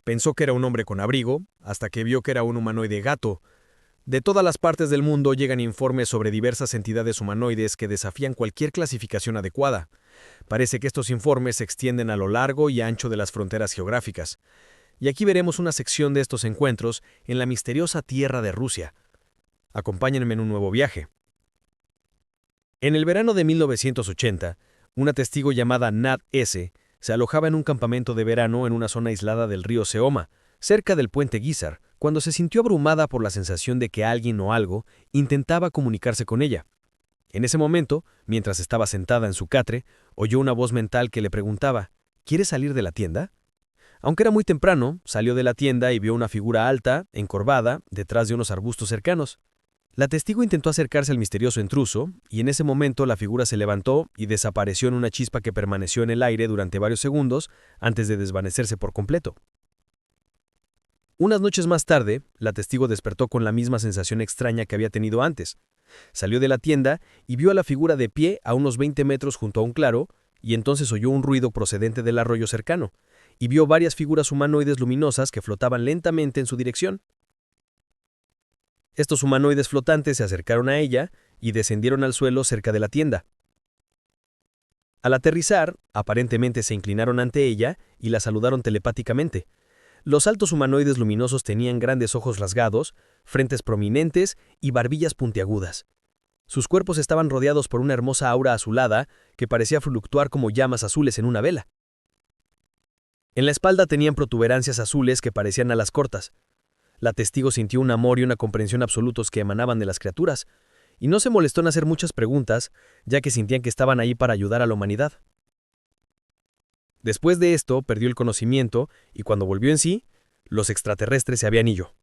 Pensó que era un hombre con abrigo, hasta que vio que era un humanoide gato. De todas las partes del mundo llegan informes sobre diversas entidades humanoides que desafían cualquier clasificación adecuada. Parece que estos informes se extienden a lo largo y ancho de las fronteras geográficas. Y aquí veremos una sección de estos encuentros en la misteriosa tierra de Rusia. Acompáñenme en un nuevo viaje. En el verano de 1980, una testigo llamada Nat S. se alojaba en un campamento de verano en una zona aislada del río Seoma, cerca del puente Guizar, cuando se sintió abrumada por la sensación de que alguien o algo intentaba comunicarse con ella. En ese momento, mientras estaba sentada en su catre, oyó una voz mental que le preguntaba: ¿Quieres salir de la tienda? Aunque era muy temprano, salió de la tienda y vio una figura alta, encorvada, detrás de unos arbustos cercanos. La testigo intentó acercarse al misterioso intruso, y en ese momento la figura se levantó y desapareció en una chispa que permaneció en el aire durante varios segundos antes de desvanecerse por completo. Unas noches más tarde, la testigo despertó con la misma sensación extraña que había tenido antes. Salió de la tienda y vio a la figura de pie a unos 20 metros junto a un claro, y entonces oyó un ruido procedente del arroyo cercano, y vio varias figuras humanoides luminosas que flotaban lentamente en su dirección. Estos humanoides flotantes se acercaron a ella y descendieron al suelo cerca de la tienda. Al aterrizar, aparentemente se inclinaron ante ella y la saludaron telepáticamente. Los altos humanoides luminosos tenían grandes ojos rasgados, frentes prominentes y barbillas puntiagudas. Sus cuerpos estaban rodeados por una hermosa aura azulada que parecía fluctuar como llamas azules en una vela. En la espalda tenían protuberancias azules que parecían alas cortas. La testigo sintió un amor y una comprensión absolutos que emanaban de las criaturas, y no se molestó en hacer muchas preguntas, ya que sentían que estaban ahí para ayudar a la humanidad. Después de esto, perdió el conocimiento, y cuando volvió en sí, los extraterrestres se habían ido.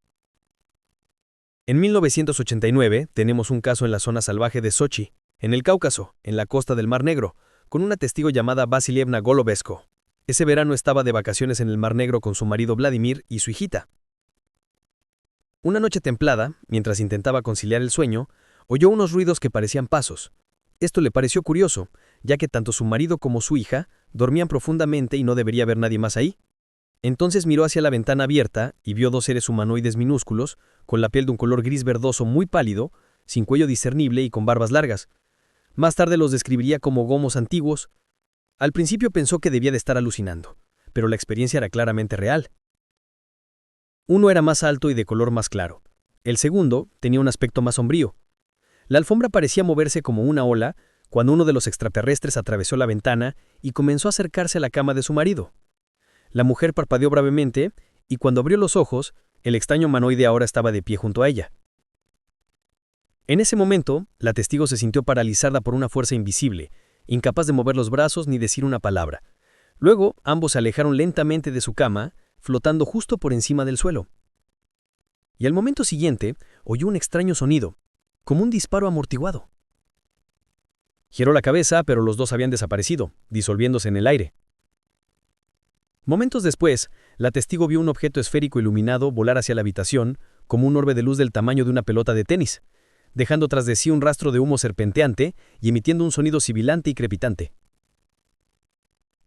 En 1989 tenemos un caso en la zona salvaje de Sochi, en el Cáucaso, en la costa del Mar Negro, con una testigo llamada Vasilievna Golovesko. Ese verano estaba de vacaciones en el Mar Negro con su marido Vladimir y su hijita. Una noche templada, mientras intentaba conciliar el sueño, oyó unos ruidos que parecían pasos. Esto le pareció curioso, ya que tanto su marido como su hija dormían profundamente y no debería haber nadie más ahí. Entonces miró hacia la ventana abierta y vio dos seres humanoides minúsculos, con la piel de un color gris verdoso muy pálido, sin cuello discernible y con barbas largas. Más tarde los describiría como gomos antiguos. Al principio pensó que debía de estar alucinando, pero la experiencia era claramente real. Uno era más alto y de color más claro. El segundo tenía un aspecto más sombrío. La alfombra parecía moverse como una ola cuando uno de los extraterrestres atravesó la ventana y comenzó a acercarse a la cama de su marido. La mujer parpadeó brevemente y cuando abrió los ojos, el extraño humanoide ahora estaba de pie junto a ella. En ese momento, la testigo se sintió paralizada por una fuerza invisible, incapaz de mover los brazos ni decir una palabra. Luego, ambos se alejaron lentamente de su cama, flotando justo por encima del suelo. Y al momento siguiente, oyó un extraño sonido, como un disparo amortiguado. Giró la cabeza, pero los dos habían desaparecido, disolviéndose en el aire. Momentos después, la testigo vio un objeto esférico iluminado volar hacia la habitación, como un orbe de luz del tamaño de una pelota de tenis, dejando tras de sí un rastro de humo serpenteante y emitiendo un sonido sibilante y crepitante.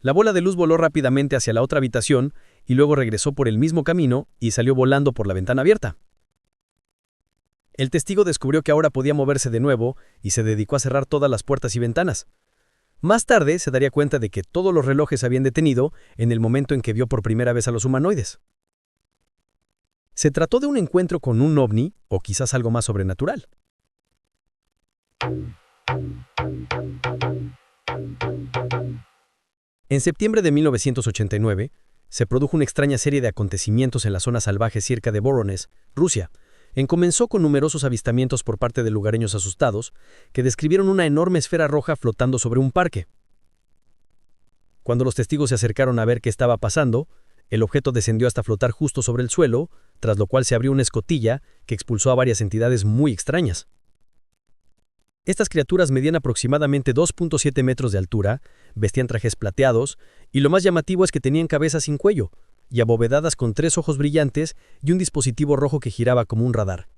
La bola de luz voló rápidamente hacia la otra habitación y luego regresó por el mismo camino y salió volando por la ventana abierta. El testigo descubrió que ahora podía moverse de nuevo y se dedicó a cerrar todas las puertas y ventanas. Más tarde se daría cuenta de que todos los relojes se habían detenido en el momento en que vio por primera vez a los humanoides. Se trató de un encuentro con un ovni o quizás algo más sobrenatural. En septiembre de 1989, se produjo una extraña serie de acontecimientos en la zona salvaje cerca de Voronezh, Rusia. Comenzó con numerosos avistamientos por parte de lugareños asustados, que describieron una enorme esfera roja flotando sobre un parque. Cuando los testigos se acercaron a ver qué estaba pasando, el objeto descendió hasta flotar justo sobre el suelo, tras lo cual se abrió una escotilla que expulsó a varias entidades muy extrañas. Estas criaturas medían aproximadamente 2.7 metros de altura, vestían trajes plateados, y lo más llamativo es que tenían cabezas sin cuello, y abovedadas con 3 ojos brillantes y un dispositivo rojo que giraba como un radar.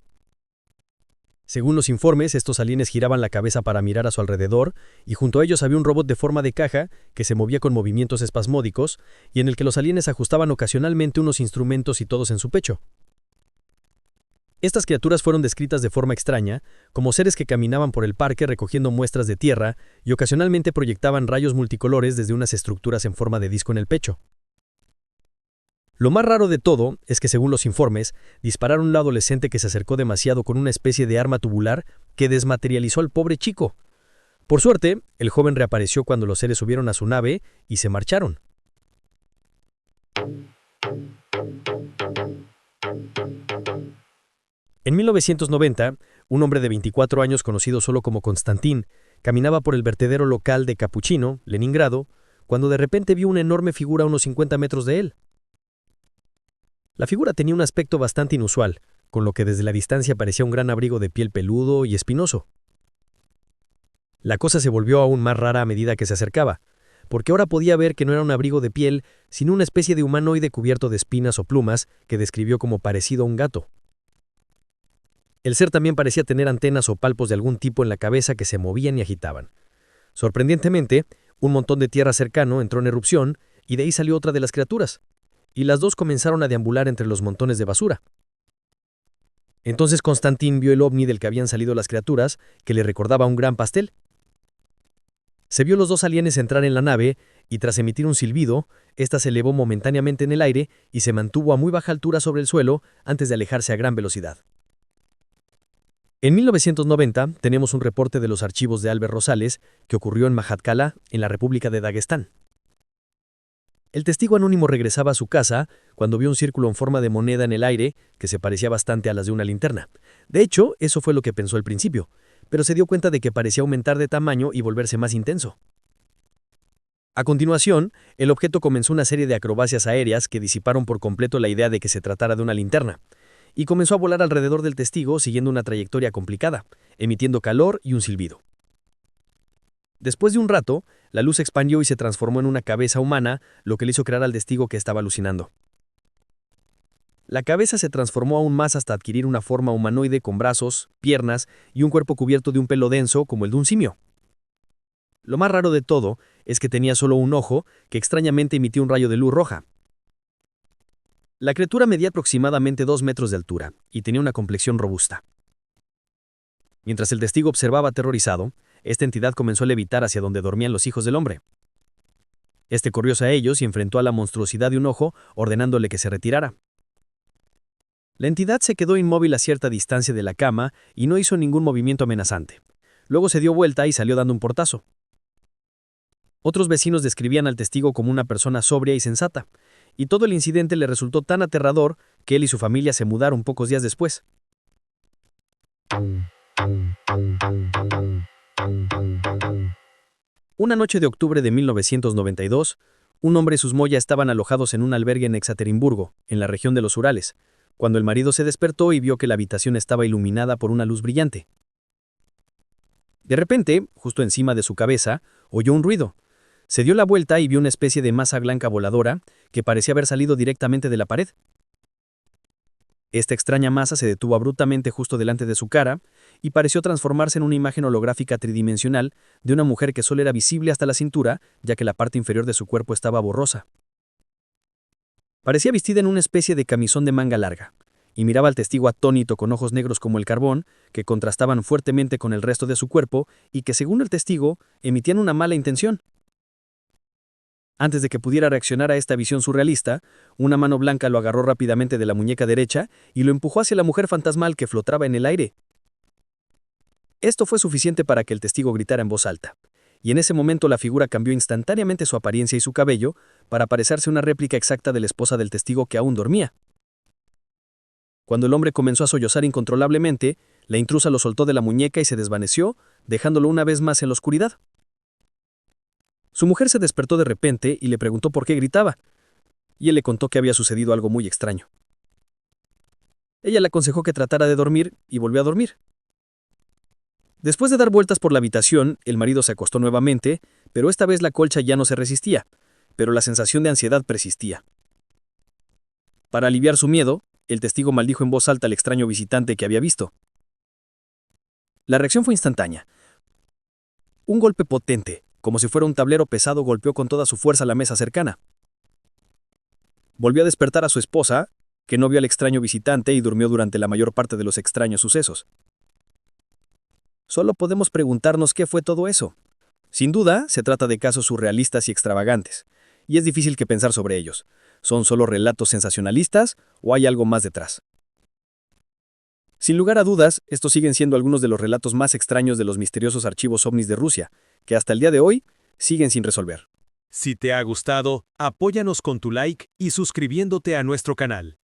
Según los informes, estos aliens giraban la cabeza para mirar a su alrededor, y junto a ellos había un robot de forma de caja que se movía con movimientos espasmódicos y en el que los aliens ajustaban ocasionalmente unos instrumentos y todos en su pecho. Estas criaturas fueron descritas de forma extraña, como seres que caminaban por el parque recogiendo muestras de tierra y ocasionalmente proyectaban rayos multicolores desde unas estructuras en forma de disco en el pecho. Lo más raro de todo es que, según los informes, dispararon a un adolescente que se acercó demasiado con una especie de arma tubular que desmaterializó al pobre chico. Por suerte, el joven reapareció cuando los seres subieron a su nave y se marcharon. En 1990, un hombre de 24 años conocido solo como Konstantin caminaba por el vertedero local de Capuchino, Leningrado, cuando de repente vio una enorme figura a unos 50 metros de él. La figura tenía un aspecto bastante inusual, con lo que desde la distancia parecía un gran abrigo de piel peludo y espinoso. La cosa se volvió aún más rara a medida que se acercaba, porque ahora podía ver que no era un abrigo de piel, sino una especie de humanoide cubierto de espinas o plumas que describió como parecido a un gato. El ser también parecía tener antenas o palpos de algún tipo en la cabeza que se movían y agitaban. Sorprendentemente, un montón de tierra cercano entró en erupción y de ahí salió otra de las criaturas, y las dos comenzaron a deambular entre los montones de basura. Entonces Konstantin vio el ovni del que habían salido las criaturas, que le recordaba un gran pastel. Se vio los dos aliens entrar en la nave, y tras emitir un silbido, ésta se elevó momentáneamente en el aire y se mantuvo a muy baja altura sobre el suelo antes de alejarse a gran velocidad. En 1990 tenemos un reporte de los archivos de Albert Rosales que ocurrió en Mahatkala, en la República de Dagestán. El testigo anónimo regresaba a su casa cuando vio un círculo en forma de moneda en el aire que se parecía bastante a las de una linterna. De hecho, eso fue lo que pensó al principio, pero se dio cuenta de que parecía aumentar de tamaño y volverse más intenso. A continuación, el objeto comenzó una serie de acrobacias aéreas que disiparon por completo la idea de que se tratara de una linterna, y comenzó a volar alrededor del testigo siguiendo una trayectoria complicada, emitiendo calor y un silbido. Después de un rato, la luz se expandió y se transformó en una cabeza humana, lo que le hizo creer al testigo que estaba alucinando. La cabeza se transformó aún más hasta adquirir una forma humanoide con brazos, piernas y un cuerpo cubierto de un pelo denso como el de un simio. Lo más raro de todo es que tenía solo un ojo que extrañamente emitía un rayo de luz roja. La criatura medía aproximadamente 2 metros de altura y tenía una complexión robusta. Mientras el testigo observaba aterrorizado, esta entidad comenzó a levitar hacia donde dormían los hijos del hombre. Este corrió hacia ellos y enfrentó a la monstruosidad de un ojo, ordenándole que se retirara. La entidad se quedó inmóvil a cierta distancia de la cama y no hizo ningún movimiento amenazante. Luego se dio vuelta y salió dando un portazo. Otros vecinos describían al testigo como una persona sobria y sensata, y todo el incidente le resultó tan aterrador que él y su familia se mudaron pocos días después. Una noche de octubre de 1992, un hombre y sus moya estaban alojados en un albergue en Ekaterimburgo, en la región de los Urales, cuando el marido se despertó y vio que la habitación estaba iluminada por una luz brillante. De repente, justo encima de su cabeza, oyó un ruido. Se dio la vuelta y vio una especie de masa blanca voladora que parecía haber salido directamente de la pared. Esta extraña masa se detuvo abruptamente justo delante de su cara y pareció transformarse en una imagen holográfica tridimensional de una mujer que solo era visible hasta la cintura, ya que la parte inferior de su cuerpo estaba borrosa. Parecía vestida en una especie de camisón de manga larga, y miraba al testigo atónito con ojos negros como el carbón, que contrastaban fuertemente con el resto de su cuerpo y que, según el testigo, emitían una mala intención. Antes de que pudiera reaccionar a esta visión surrealista, una mano blanca lo agarró rápidamente de la muñeca derecha y lo empujó hacia la mujer fantasmal que flotaba en el aire. Esto fue suficiente para que el testigo gritara en voz alta, y en ese momento la figura cambió instantáneamente su apariencia y su cabello para parecerse una réplica exacta de la esposa del testigo que aún dormía. Cuando el hombre comenzó a sollozar incontrolablemente, la intrusa lo soltó de la muñeca y se desvaneció, dejándolo una vez más en la oscuridad. Su mujer se despertó de repente y le preguntó por qué gritaba, y él le contó que había sucedido algo muy extraño. Ella le aconsejó que tratara de dormir y volvió a dormir. Después de dar vueltas por la habitación, el marido se acostó nuevamente, pero esta vez la colcha ya no se resistía, pero la sensación de ansiedad persistía. Para aliviar su miedo, el testigo maldijo en voz alta al extraño visitante que había visto. La reacción fue instantánea. Un golpe potente, como si fuera un tablero pesado, golpeó con toda su fuerza la mesa cercana. Volvió a despertar a su esposa, que no vio al extraño visitante y durmió durante la mayor parte de los extraños sucesos. Solo podemos preguntarnos qué fue todo eso. Sin duda, se trata de casos surrealistas y extravagantes, y es difícil que pensar sobre ellos. ¿Son solo relatos sensacionalistas o hay algo más detrás? Sin lugar a dudas, estos siguen siendo algunos de los relatos más extraños de los misteriosos archivos ovnis de Rusia, que hasta el día de hoy siguen sin resolver. Si te ha gustado, apóyanos con tu like y suscribiéndote a nuestro canal.